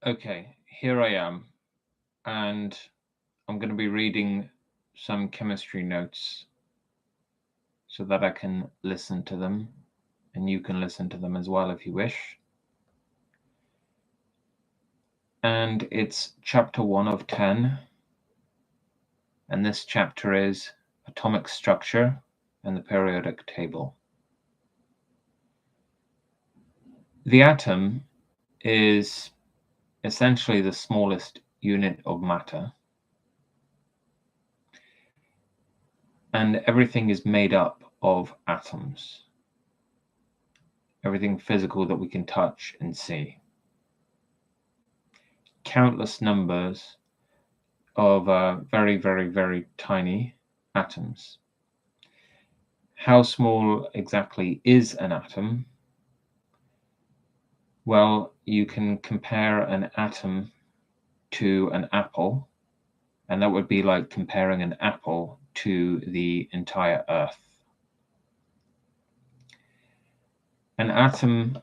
Okay, here I am, and I'm going to be reading some chemistry notes so that I can listen to them, and you can listen to them as well if you wish. And it's chapter 1 of 10, and this chapter is atomic structure and the periodic table. The atom is essentially the smallest unit of matter, and everything is made up of atoms, everything physical that we can touch and see. Countless numbers of very, very, very tiny atoms. How small exactly is an atom? Well, you can compare an atom to an apple, and that would be like comparing an apple to the entire Earth. An atom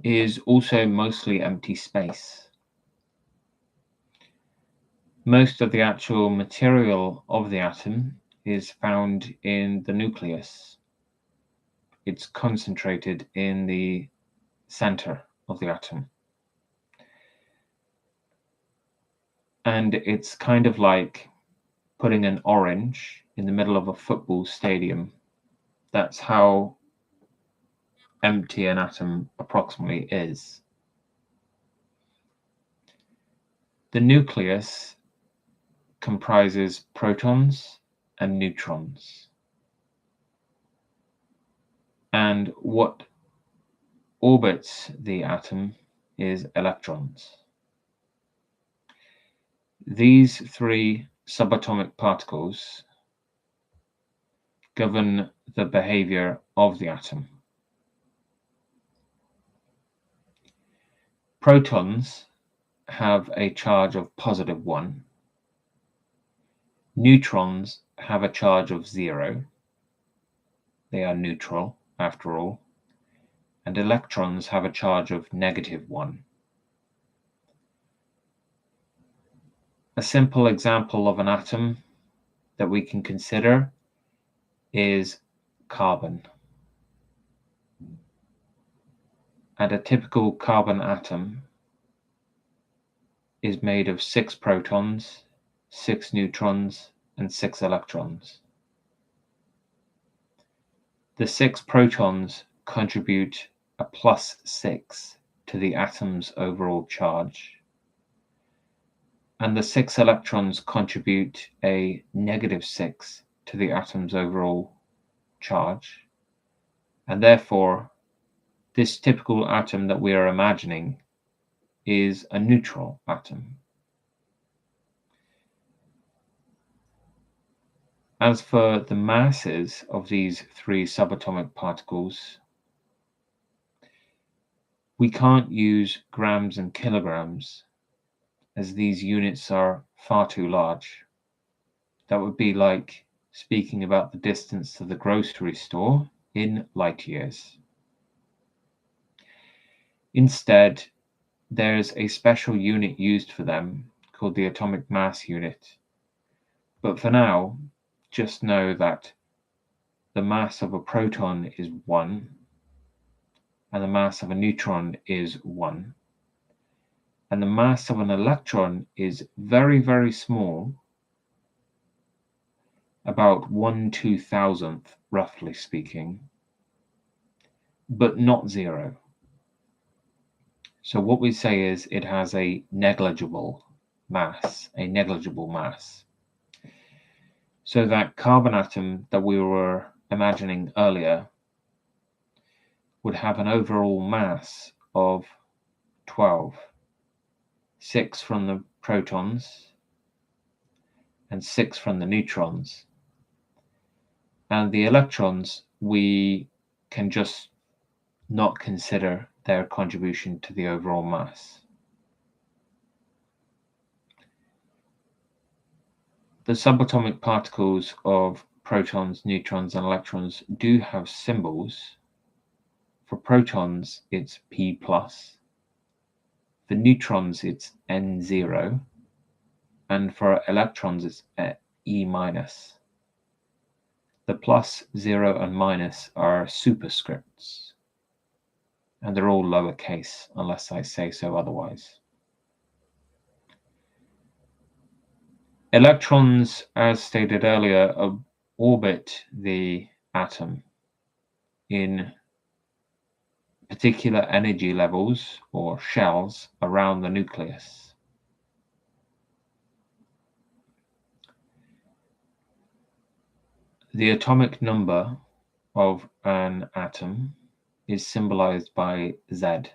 is also mostly empty space. Most of the actual material of the atom is found in the nucleus. It's concentrated in the center of the atom. And it's kind of like putting an orange in the middle of a football stadium. That's how empty an atom approximately is. The nucleus comprises protons and neutrons. And what orbits the atom is electrons. These three subatomic particles govern the behavior of the atom. Protons have a charge of +1. Neutrons have a charge of 0. They are neutral, after all. And electrons have a charge of -1. A simple example of an atom that we can consider is carbon. And a typical carbon atom is made of 6 protons, 6 neutrons, and 6 electrons. The 6 protons contribute a +6 to the atom's overall charge, and the 6 electrons contribute a -6 to the atom's overall charge, and therefore this typical atom that we are imagining is a neutral atom. As for the masses of these 3 subatomic particles, we can't use grams and kilograms, as these units are far too large. That would be like speaking about the distance to the grocery store in light years. Instead, there's a special unit used for them called the atomic mass unit. But for now, just know that the mass of a proton is 1, and the mass of a neutron is 1. And the mass of an electron is very, very small, about 1/2000th, roughly speaking, but not 0. So what we say is it has a negligible mass, So that carbon atom that we were imagining earlier would have an overall mass of 12, 6 from the protons and 6 from the neutrons. And the electrons, we can just not consider their contribution to the overall mass. The subatomic particles of protons, neutrons, and electrons do have symbols. For protons, it's P+. for neutrons it's N0, and for electrons it's E minus. The plus, 0, and minus are superscripts, and they're all lowercase unless I say so otherwise. Electrons, as stated earlier, orbit the atom in particular energy levels or shells around the nucleus. The atomic number of an atom is symbolized by Z,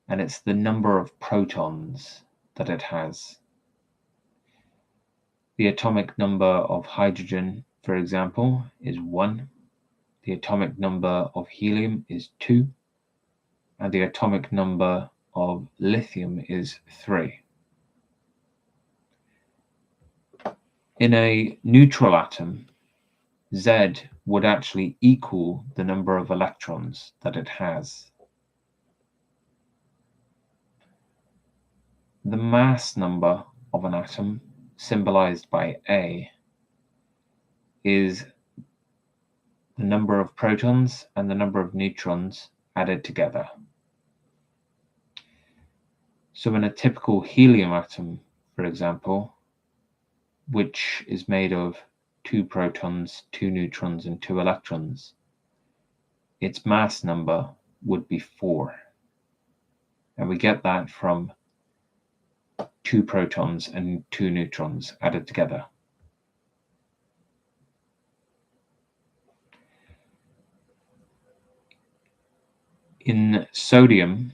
and it's the number of protons that it has. The atomic number of hydrogen, for example, is 1. The atomic number of helium is 2. And the atomic number of lithium is 3. In a neutral atom, Z would actually equal the number of electrons that it has. The mass number of an atom, symbolized by A, is the number of protons and the number of neutrons added together. So in a typical helium atom, for example, which is made of 2 protons, 2 neutrons, and 2 electrons, its mass number would be 4. And we get that from 2 protons and 2 neutrons added together. In sodium,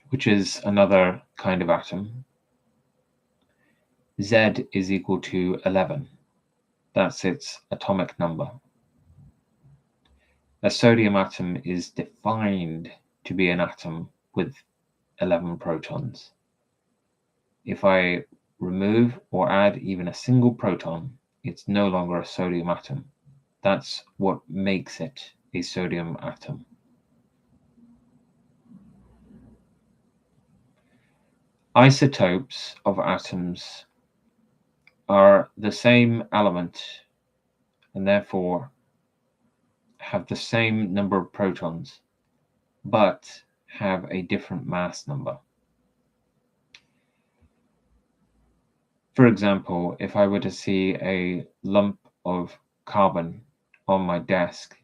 which is another kind of atom, Z is equal to 11. That's its atomic number. A sodium atom is defined to be an atom with 11 protons. If I remove or add even a single proton, it's no longer a sodium atom. That's what makes it a sodium atom. Isotopes of atoms are the same element and therefore have the same number of protons, but have a different mass number. For example, if I were to see a lump of carbon on my desk,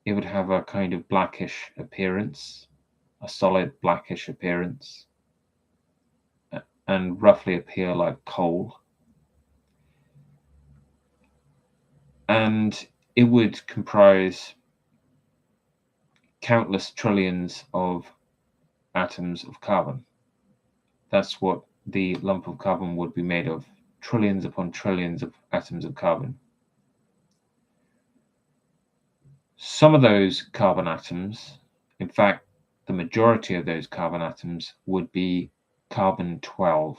it would have a kind of blackish appearance, a solid blackish appearance, and roughly appear like coal. And it would comprise countless trillions of atoms of carbon. That's what the lump of carbon would be made of, trillions upon trillions of atoms of carbon. Some of those carbon atoms, in fact, the majority of those carbon atoms would be carbon-12.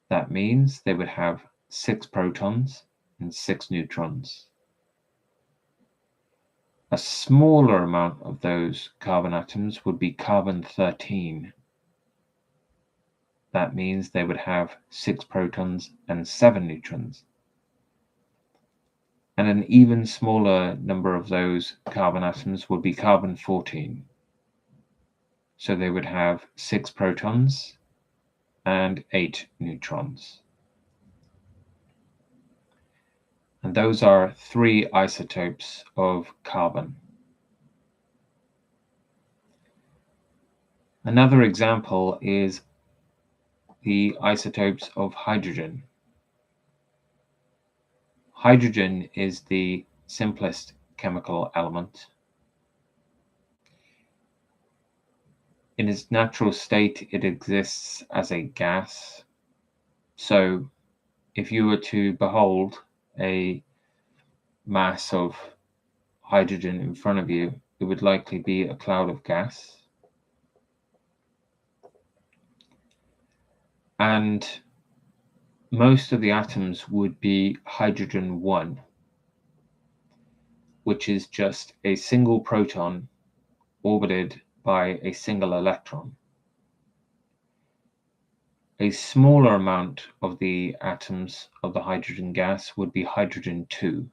That means they would have 6 protons and 6 neutrons. A smaller amount of those carbon atoms would be carbon-13. That means they would have 6 protons and 7 neutrons. And an even smaller number of those carbon atoms would be carbon-14. So they would have 6 protons and 8 neutrons. And those are 3 isotopes of carbon. Another example is the isotopes of hydrogen. Hydrogen is the simplest chemical element. In its natural state, it exists as a gas. So if you were to behold a mass of hydrogen in front of you, it would likely be a cloud of gas. And most of the atoms would be hydrogen 1, which is just a single proton orbited by a single electron. A smaller amount of the atoms of the hydrogen gas would be hydrogen 2,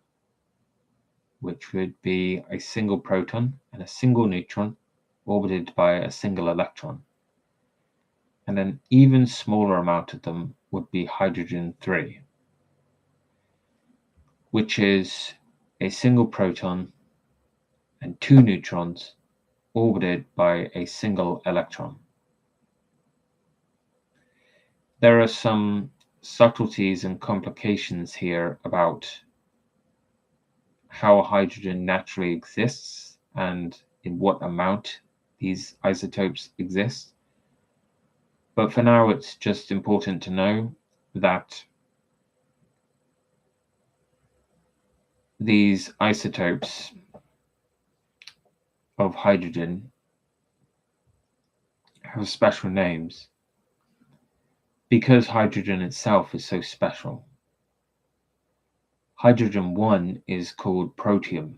which would be a single proton and a single neutron orbited by a single electron. And an even smaller amount of them would be hydrogen 3, which is a single proton and 2 neutrons orbited by a single electron. There are some subtleties and complications here about how hydrogen naturally exists and in what amount these isotopes exist. But for now, it's just important to know that these isotopes of hydrogen have special names because hydrogen itself is so special. Hydrogen 1 is called protium.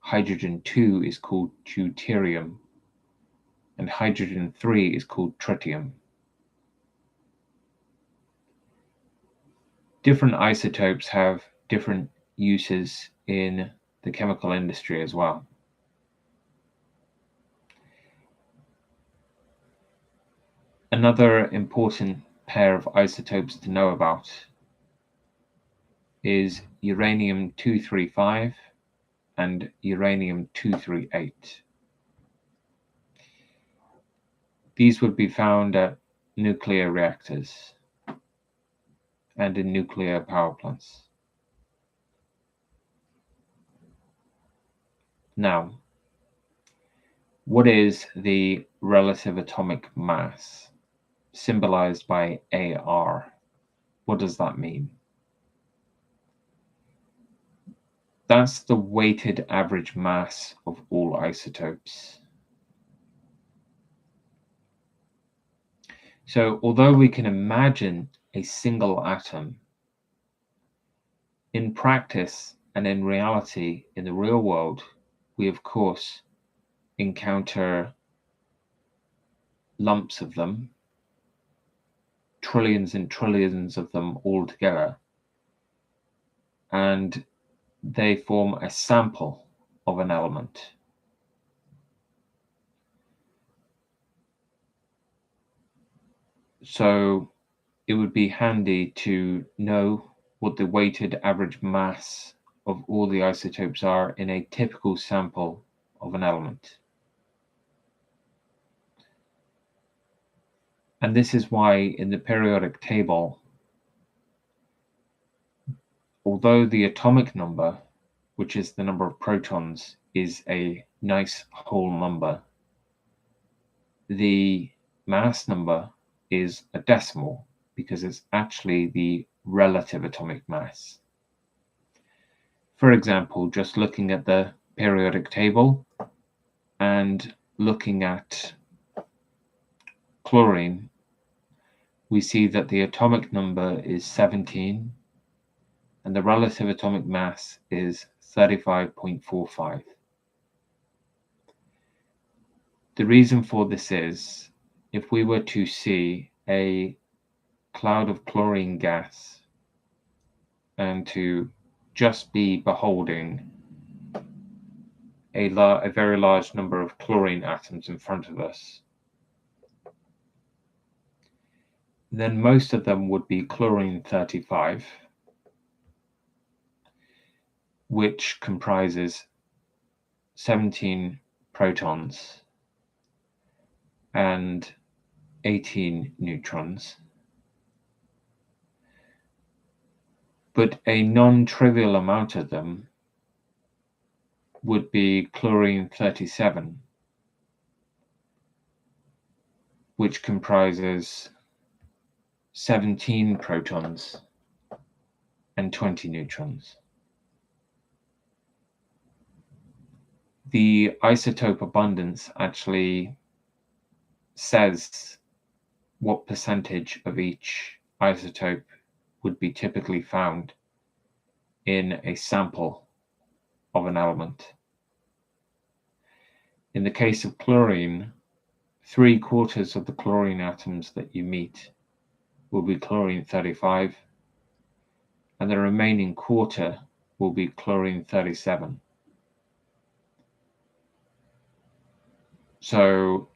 Hydrogen 2 is called deuterium. And hydrogen 3 is called tritium. Different isotopes have different uses in the chemical industry as well. Another important pair of isotopes to know about is uranium-235 and uranium-238. These would be found at nuclear reactors and in nuclear power plants. Now, what is the relative atomic mass, symbolized by AR? What does that mean? That's the weighted average mass of all isotopes. So although we can imagine a single atom, in practice and in reality, in the real world, we of course encounter lumps of them, trillions and trillions of them all together, and they form a sample of an element. So it would be handy to know what the weighted average mass of all the isotopes are in a typical sample of an element. And this is why in the periodic table, although the atomic number, which is the number of protons, is a nice whole number, the mass number is a decimal because it's actually the relative atomic mass. For example, just looking at the periodic table and looking at chlorine, we see that the atomic number is 17 and the relative atomic mass is 35.45. The reason for this is, if we were to see a cloud of chlorine gas and to just be beholding a very large number of chlorine atoms in front of us, then most of them would be chlorine-35, which comprises 17 protons and 18 neutrons. But a non-trivial amount of them would be chlorine-37, which comprises 17 protons and 20 neutrons. The isotope abundance actually says what percentage of each isotope would be typically found in a sample of an element. In the case of chlorine, 3/4 of the chlorine atoms that you meet will be chlorine 35, and the remaining quarter will be chlorine 37. So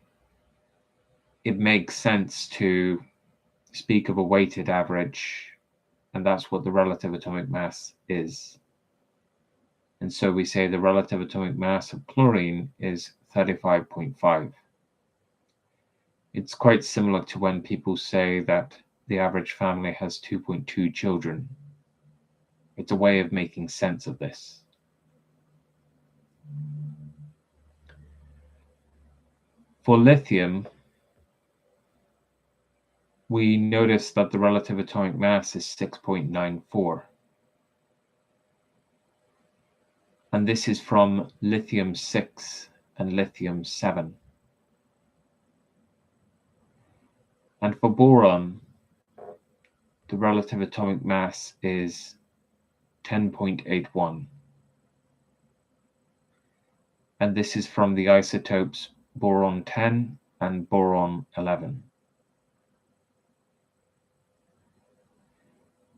it makes sense to speak of a weighted average, and that's what the relative atomic mass is. And so we say the relative atomic mass of chlorine is 35.5. It's quite similar to when people say that the average family has 2.2 children. It's a way of making sense of this. For lithium, we notice that the relative atomic mass is 6.94. And this is from lithium-6 and lithium-7. And for boron, the relative atomic mass is 10.81. And this is from the isotopes boron-10 and boron-11.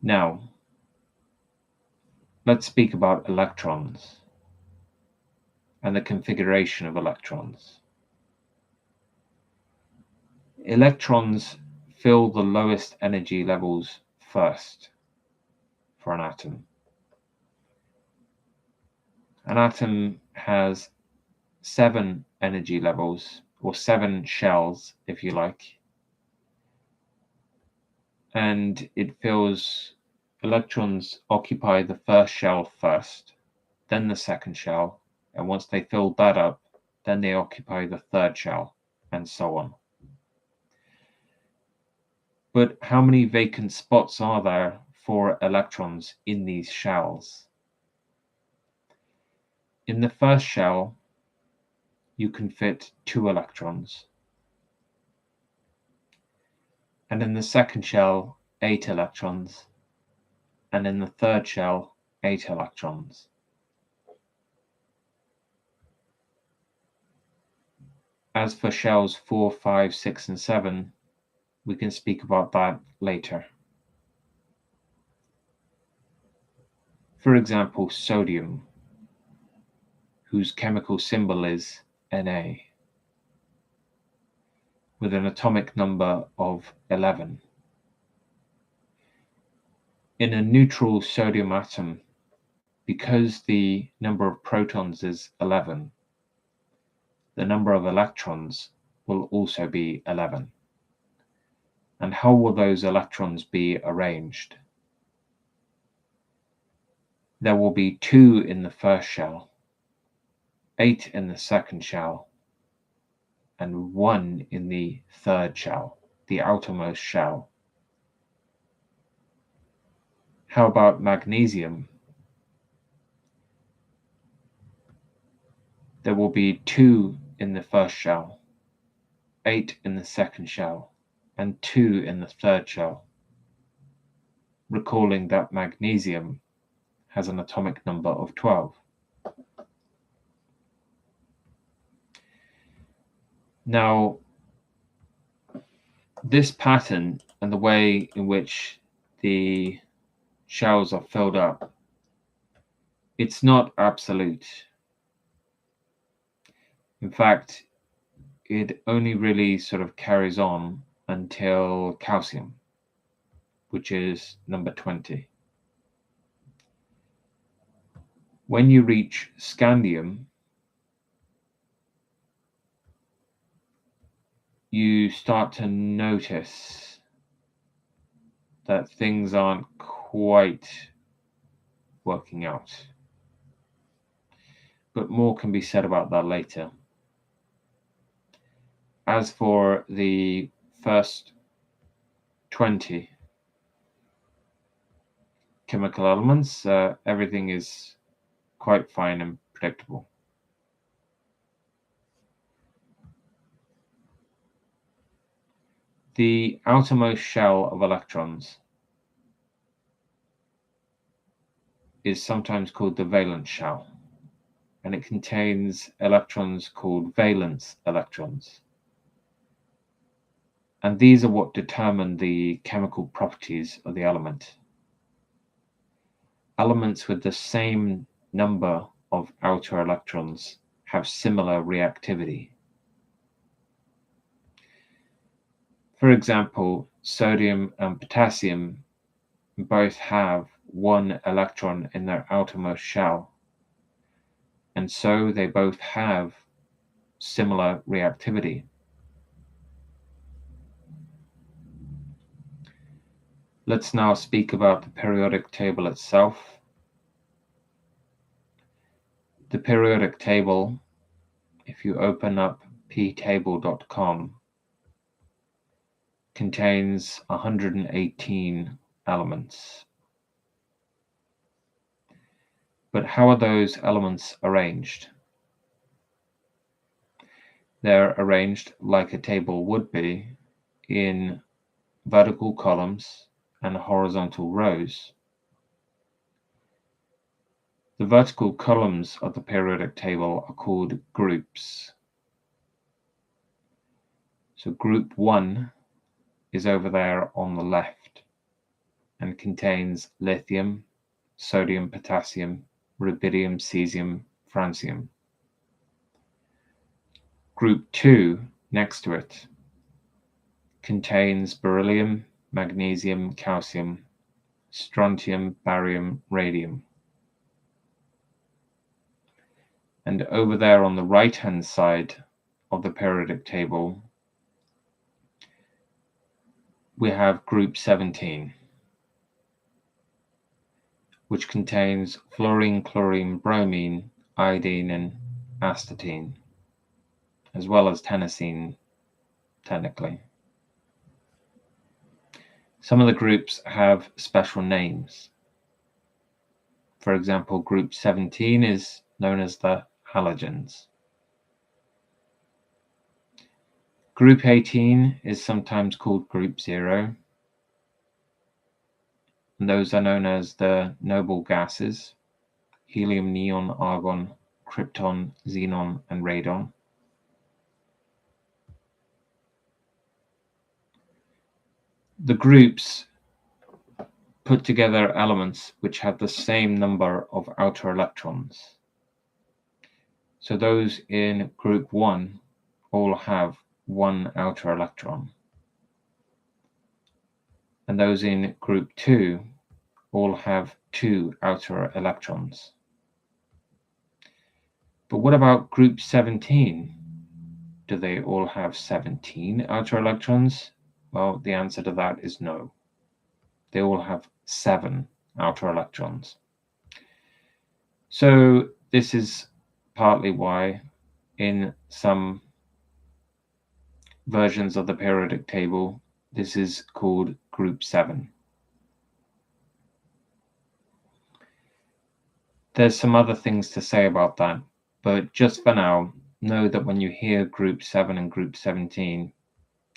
Now, let's speak about electrons and the configuration of electrons. Electrons fill the lowest energy levels first for an atom. An atom has 7 energy levels, or 7 shells, if you like, and it fills. Electrons occupy the first shell first, then the second shell, and once they fill that up, then they occupy the third shell, and so on. But how many vacant spots are there for electrons in these shells? In the first shell, you can fit 2 electrons. And in the second shell, 8 electrons. And in the third shell, 8 electrons. As for shells 4, 5, 6, and 7, we can speak about that later. For example, sodium, whose chemical symbol is Na, with an atomic number of 11. In a neutral sodium atom, because the number of protons is 11, the number of electrons will also be 11. And how will those electrons be arranged? There will be 2 in the first shell, 8 in the second shell, and 1 in the third shell, the outermost shell. How about magnesium? There will be 2 in the first shell, 8 in the second shell, and 2 in the third shell, recalling that magnesium has an atomic number of 12. Now, this pattern and the way in which the shells are filled up, it's not absolute. In fact, it only really sort of carries on until calcium, which is number 20. When you reach scandium, you start to notice that things aren't quite working out. But more can be said about that later. As for the first 20 chemical elements, everything is quite fine and predictable. The outermost shell of electrons is sometimes called the valence shell, and it contains electrons called valence electrons. And these are what determine the chemical properties of the element. Elements with the same number of outer electrons have similar reactivity. For example, sodium and potassium both have one electron in their outermost shell, and so they both have similar reactivity. Let's now speak about the periodic table itself. The periodic table, if you open up ptable.com, contains 118 elements. But how are those elements arranged? They're arranged like a table would be, in vertical columns and horizontal rows. The vertical columns of the periodic table are called groups. So group 1 is over there on the left and contains lithium, sodium, potassium, rubidium, cesium, francium. Group 2 next to it contains beryllium, magnesium, calcium, strontium, barium, radium. And over there on the right-hand side of the periodic table, we have group 17, which contains fluorine, chlorine, bromine, iodine, and astatine, as well as tennessine, technically. Some of the groups have special names. For example, group 17 is known as the halogens. Group 18 is sometimes called group 0, and those are known as the noble gases: helium, neon, argon, krypton, xenon, and radon. The groups put together elements which have the same number of outer electrons. So those in group 1 all have one outer electron, and those in group 2 all have two outer electrons. But what about group 17? Do they all have 17 outer electrons? Well, the answer to that is no. They all have 7 outer electrons. So this is partly why in some versions of the periodic table, this is called group 7. There's some other things to say about that, but just for now, know that when you hear group 7 and group 17,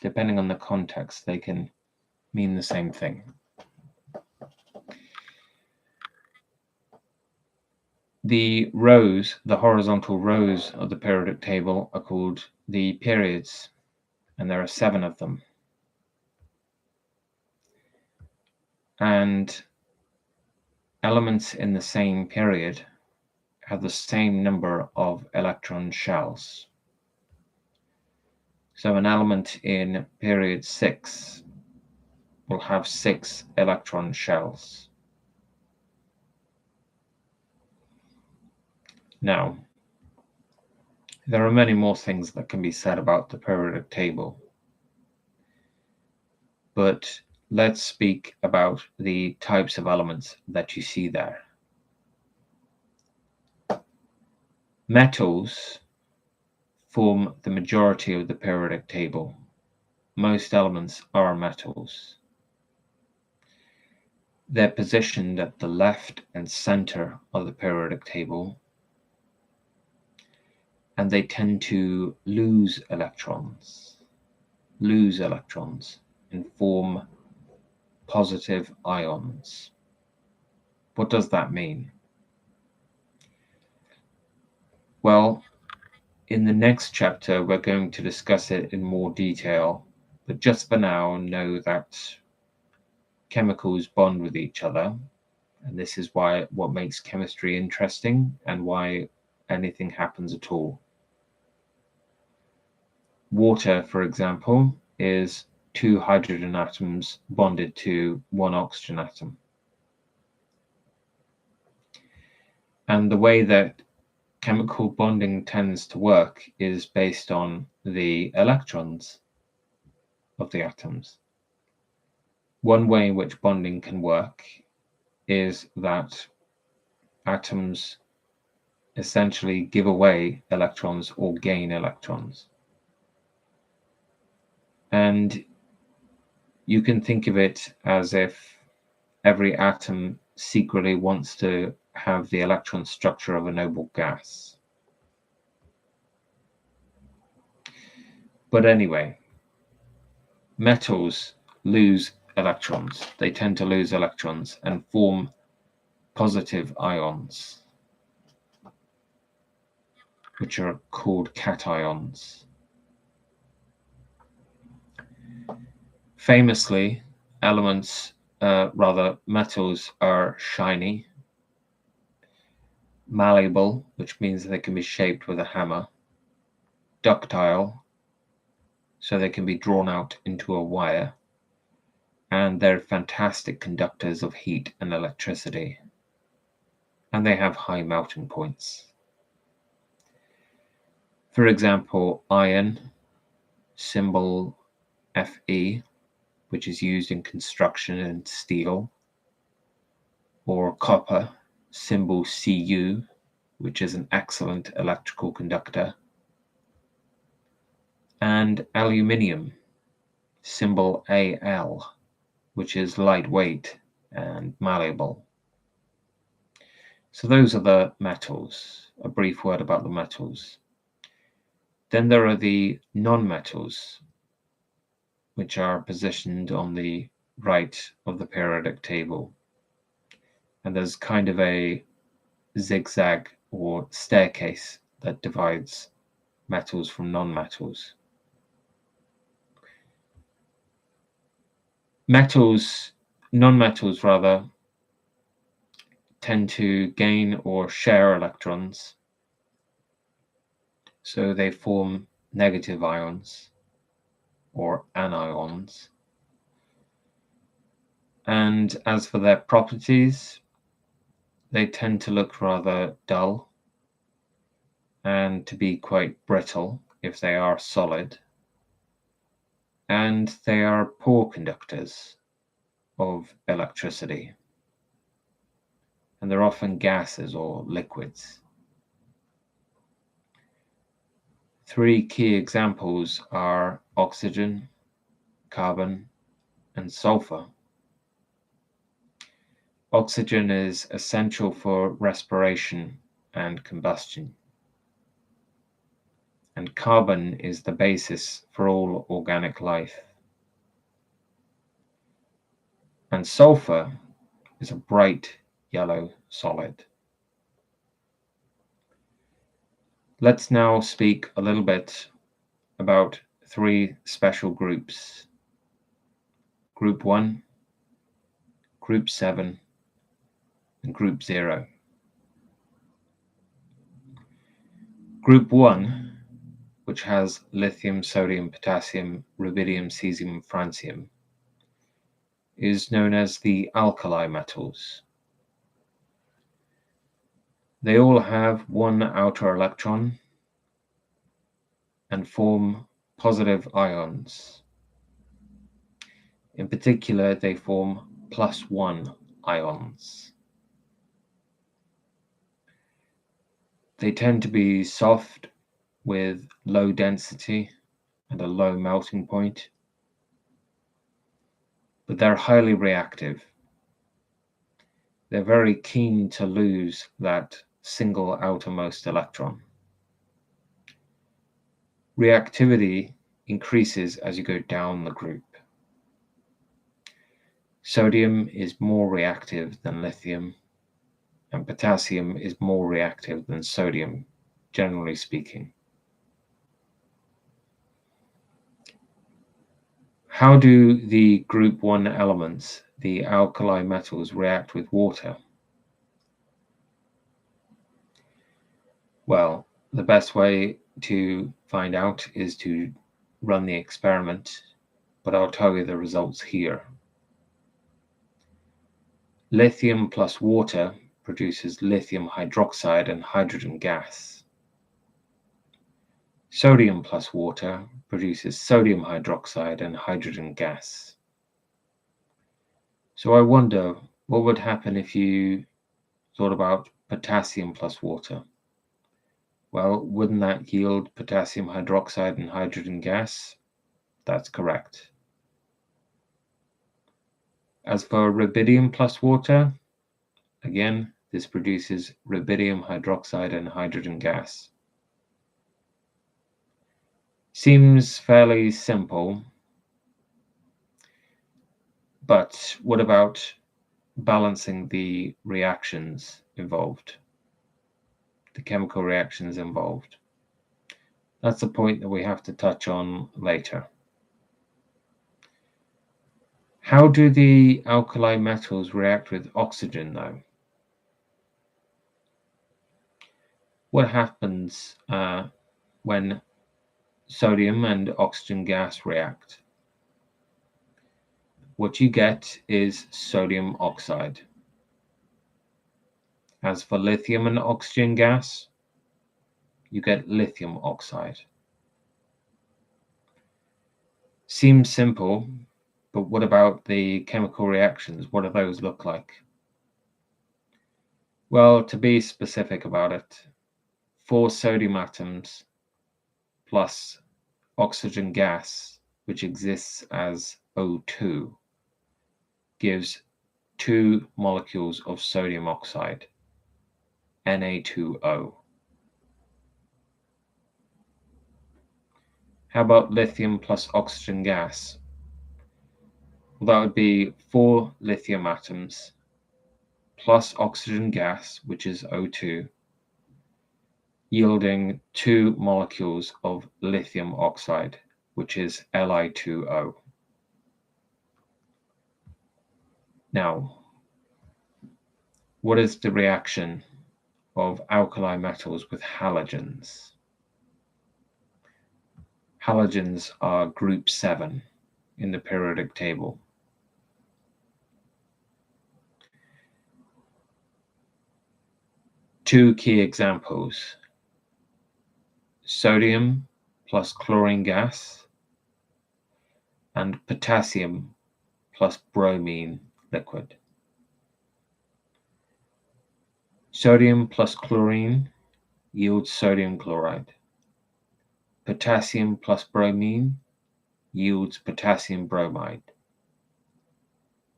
depending on the context, they can mean the same thing. The rows, the horizontal rows of the periodic table, are called the periods, and there are 7 of them. And elements in the same period have the same number of electron shells. So an element in period 6 will have 6 electron shells. Now, there are many more things that can be said about the periodic table, but let's speak about the types of elements that you see there. Metals form the majority of the periodic table. Most elements are metals. They're positioned at the left and center of the periodic table, and they tend to lose electrons and form positive ions. What does that mean? Well, in the next chapter, we're going to discuss it in more detail, but just for now, know that chemicals bond with each other, and this is what makes chemistry interesting and why anything happens at all. Water, for example, is 2 hydrogen atoms bonded to 1 oxygen atom. And the way that chemical bonding tends to work is based on the electrons of the atoms. One way in which bonding can work is that atoms essentially give away electrons or gain electrons. And you can think of it as if every atom secretly wants to have the electron structure of a noble gas. But anyway, metals lose electrons. They tend to lose electrons and form positive ions, which are called cations. Famously, metals are shiny, malleable, which means they can be shaped with a hammer, ductile, so they can be drawn out into a wire, and they're fantastic conductors of heat and electricity, and they have high melting points. For example, iron, symbol Fe, which is used in construction and steel, or copper, symbol Cu, which is an excellent electrical conductor, and aluminium, symbol Al, which is lightweight and malleable. So those are the metals, a brief word about the metals. Then there are the non-metals, which are positioned on the right of the periodic table. And there's kind of a zigzag or staircase that divides metals from non-metals. Non-metals rather, tend to gain or share electrons, so they form negative ions or anions. And as for their properties, they tend to look rather dull and to be quite brittle if they are solid. And they are poor conductors of electricity. And they're often gases or liquids. 3 key examples are oxygen, carbon, and sulfur. Oxygen is essential for respiration and combustion. And carbon is the basis for all organic life. And sulfur is a bright yellow solid. Let's now speak a little bit about 3 special groups. Group 1, Group 7, and Group 0. Group 1, which has lithium, sodium, potassium, rubidium, cesium, and francium, is known as the alkali metals. They all have 1 outer electron and form positive ions. In particular, they form +1 ions. They tend to be soft with low density and a low melting point, but they're highly reactive. They're very keen to lose that single outermost electron. Reactivity increases as you go down the group. Sodium is more reactive than lithium, and potassium is more reactive than sodium. generally speaking. How do the group 1 elements, the alkali metals, react with water? Well, the best way to find out is to run the experiment, but I'll tell you the results here. Lithium plus water produces lithium hydroxide and hydrogen gas. Sodium plus water produces sodium hydroxide and hydrogen gas. So I wonder what would happen if you thought about potassium plus water. Well, wouldn't that yield potassium hydroxide and hydrogen gas? That's correct. As for rubidium plus water, again, this produces rubidium hydroxide and hydrogen gas. Seems fairly simple, but what about balancing the reactions involved? The chemical reactions involved. That's a point that we have to touch on later. How do the alkali metals react with oxygen, though? What happens when sodium and oxygen gas react? What you get is sodium oxide. As for lithium and oxygen gas, you get lithium oxide. Seems simple, but what about the chemical reactions? What do those look like? Well, to be specific about it, 4 sodium atoms plus oxygen gas, which exists as O2, gives 2 molecules of sodium oxide, Na2O. How about lithium plus oxygen gas? Well, that would be 4 lithium atoms plus oxygen gas, which is O2, yielding 2 molecules of lithium oxide, which is Li2O. Now, what is the reaction of alkali metals with halogens? Halogens are group 7 in the periodic table. Two key examples: sodium plus chlorine gas and potassium plus bromine liquid. Sodium plus chlorine yields sodium chloride. Potassium plus bromine yields potassium bromide.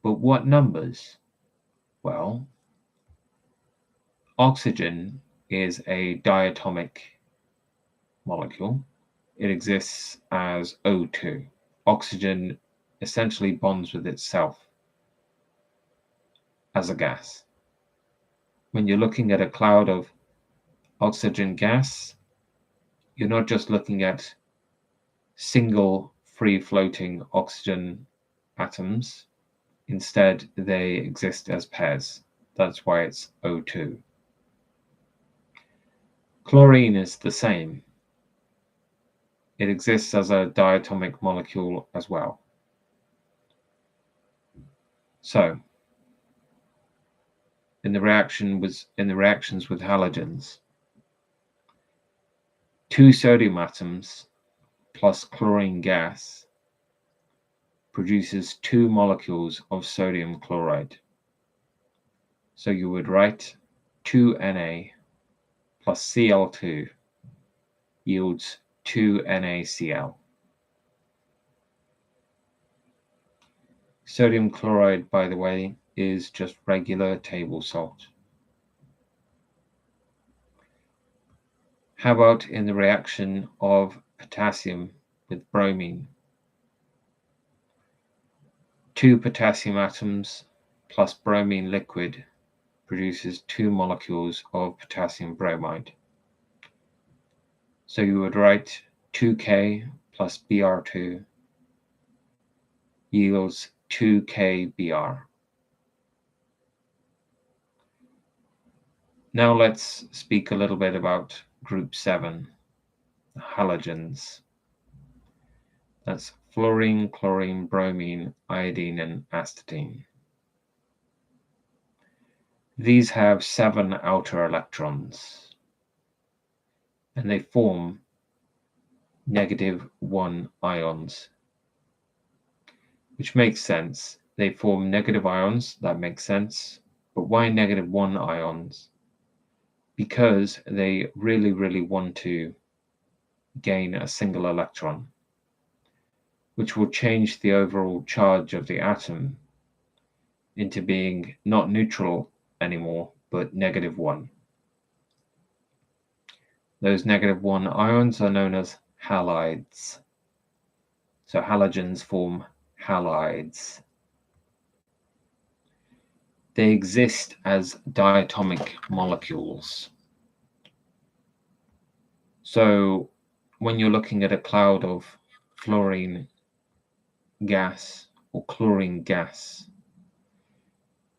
But what numbers? Well, oxygen is a diatomic molecule. It exists as O2. Oxygen essentially bonds with itself as a gas. When you're looking at a cloud of oxygen gas, you're not just looking at single free-floating oxygen atoms. Instead, they exist as pairs. That's why it's O2. Chlorine is the same. It exists as a diatomic molecule as well. So, in the reactions with halogens, 2 sodium atoms plus chlorine gas produces 2 molecules of sodium chloride. So you would write 2Na plus Cl2 yields 2NaCl. Sodium chloride, by the way, is just regular table salt. How about in the reaction of potassium with bromine? 2 potassium atoms plus bromine liquid produces 2 molecules of potassium bromide. So you would write 2K plus Br2 yields 2KBr. Now let's speak a little bit about group 7, halogens. That's fluorine, chlorine, bromine, iodine, and astatine. These have 7 outer electrons, and they form -1 ions, which makes sense. They form negative ions, that makes sense. But why -1 ions? Because they really want to gain a single electron, which will change the overall charge of the atom into being not neutral anymore, but -1. Those -1 ions are known as halides. So halogens form halides. They exist as diatomic molecules. So when you're looking at a cloud of fluorine gas or chlorine gas,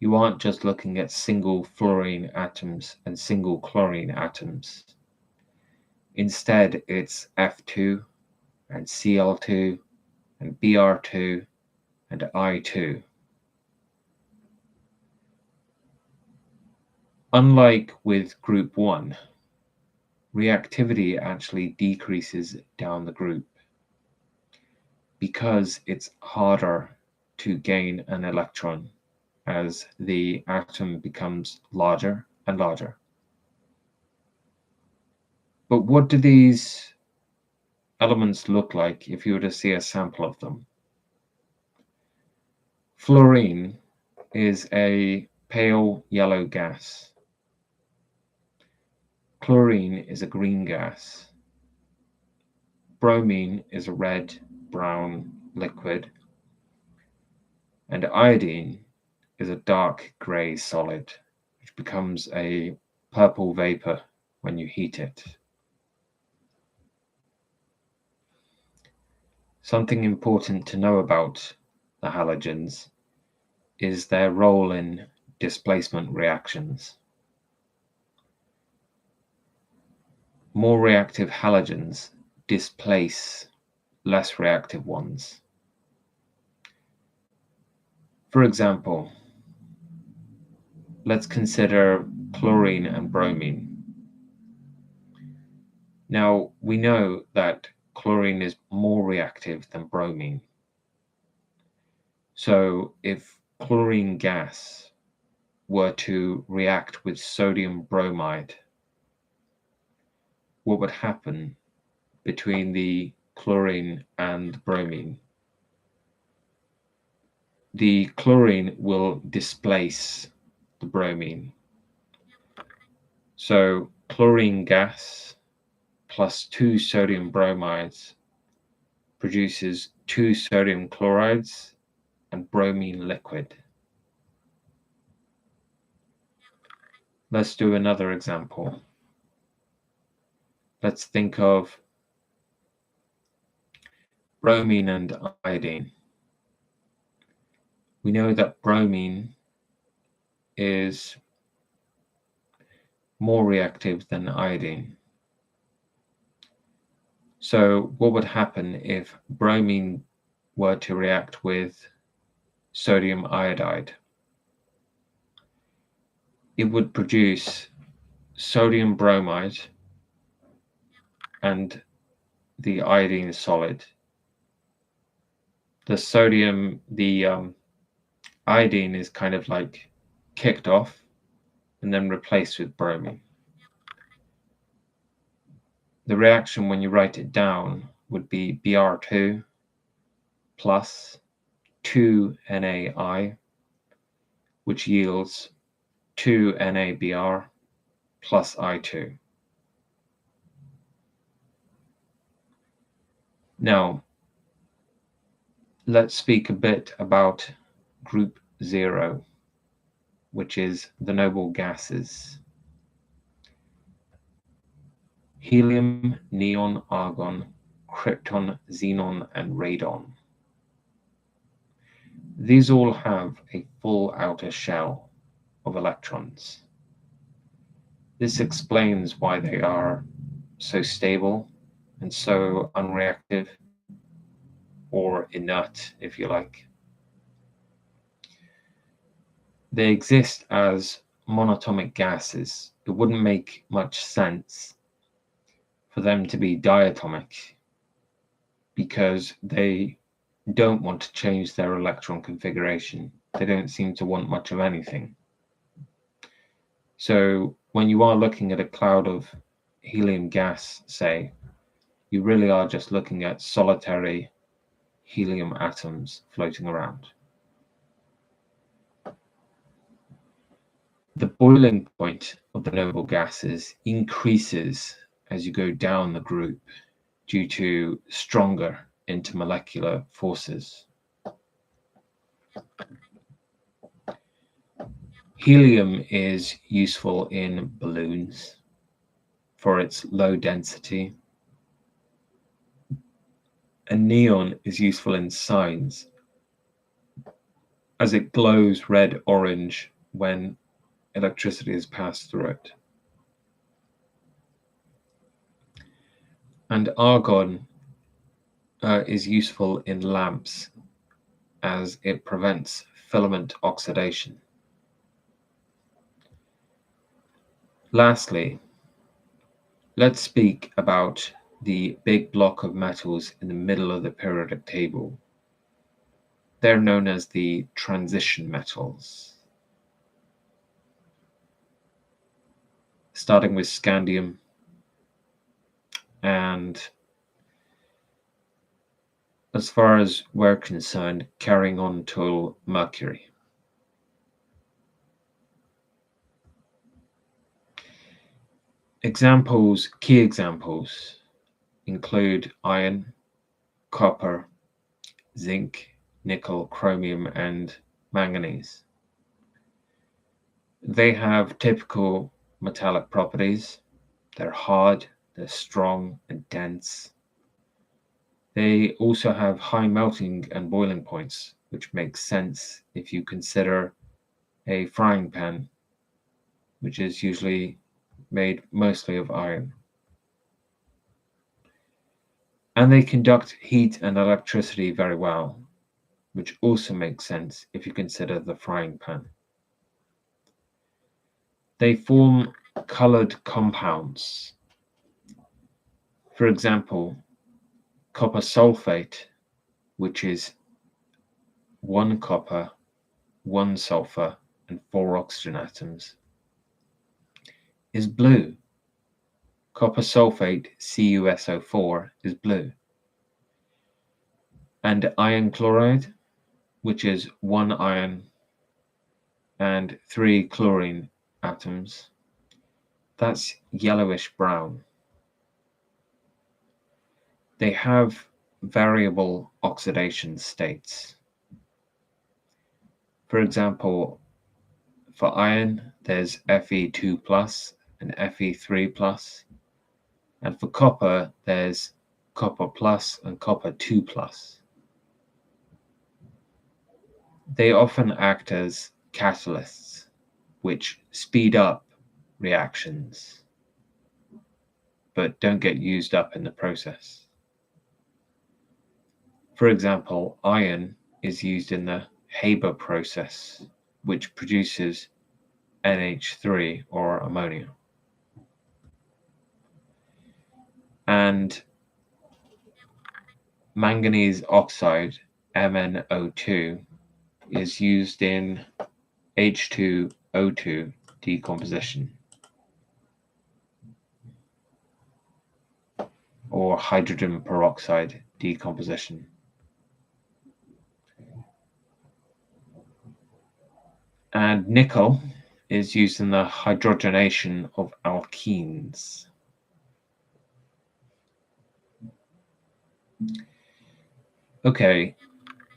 you aren't just looking at single fluorine atoms and single chlorine atoms. Instead, it's F2 and Cl2 and Br2 and I2. Unlike with group 1, reactivity actually decreases down the group because it's harder to gain an electron as the atom becomes larger and larger. But what do these elements look like if you were to see a sample of them? Fluorine is a pale yellow gas. Chlorine is a green gas. Bromine is a red-brown liquid. And iodine is a dark gray solid, which becomes a purple vapor when you heat it. Something important to know about the halogens is their role in displacement reactions. More reactive halogens displace less reactive ones. For example, let's consider chlorine and bromine. Now, we know that chlorine is more reactive than bromine. So if chlorine gas were to react with sodium bromide, what would happen between the chlorine and bromine? The chlorine will displace the bromine. So chlorine gas plus 2 sodium bromides produces 2 sodium chlorides and bromine liquid. Let's do another example. Let's think of bromine and iodine. We know that bromine is more reactive than iodine. So what would happen if bromine were to react with sodium iodide? It would produce sodium bromide and the iodine solid. The iodine is kind of like kicked off and then replaced with bromine. The reaction when you write it down would be Br2 plus 2NaI, which yields 2NaBr plus I2. Now, let's speak a bit about group 0, which is the noble gases. helium, neon, argon, krypton, xenon, and radon. These all have a full outer shell of electrons. This explains why they are so stable and so unreactive, or inert, if you like. They exist as monoatomic gases. It wouldn't make much sense for them to be diatomic because they don't want to change their electron configuration. They don't seem to want much of anything. So when you are looking at a cloud of helium gas, say, you really are just looking at solitary helium atoms floating around. The boiling point of the noble gases increases as you go down the group due to stronger intermolecular forces. Helium is useful in balloons for its low density. And neon is useful in signs as it glows red-orange when electricity is passed through it. And argon is useful in lamps as it prevents filament oxidation. Lastly, let's speak about the big block of metals in the middle of the periodic table. They're known as the transition metals. Starting with scandium and, as far as we're concerned, carrying on till mercury. Key examples include iron, copper, zinc, nickel, chromium, and manganese. They have typical metallic properties. They're hard, they're strong and dense. They also have high melting and boiling points, which makes sense if you consider a frying pan, which is usually made mostly of iron. And they conduct heat and electricity very well, which also makes sense if you consider the frying pan. They form colored compounds. For example, copper sulfate, which is 1 copper, 1 sulfur, and 4 oxygen atoms, is blue. Copper sulfate, CuSO4, is blue. And iron chloride, which is 1 iron and 3 chlorine atoms, that's yellowish brown. They have variable oxidation states. For example, for iron, there's Fe2+ and Fe3+, and for copper, there's copper+ and copper 2+. They often act as catalysts, which speed up reactions, but don't get used up in the process. For example, iron is used in the Haber process, which produces NH3 or ammonia. And manganese oxide, MnO2, is used in H2O2 decomposition, or hydrogen peroxide decomposition. And nickel is used in the hydrogenation of alkenes. Okay,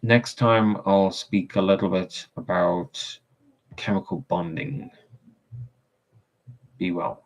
next time I'll speak a little bit about chemical bonding. Be well.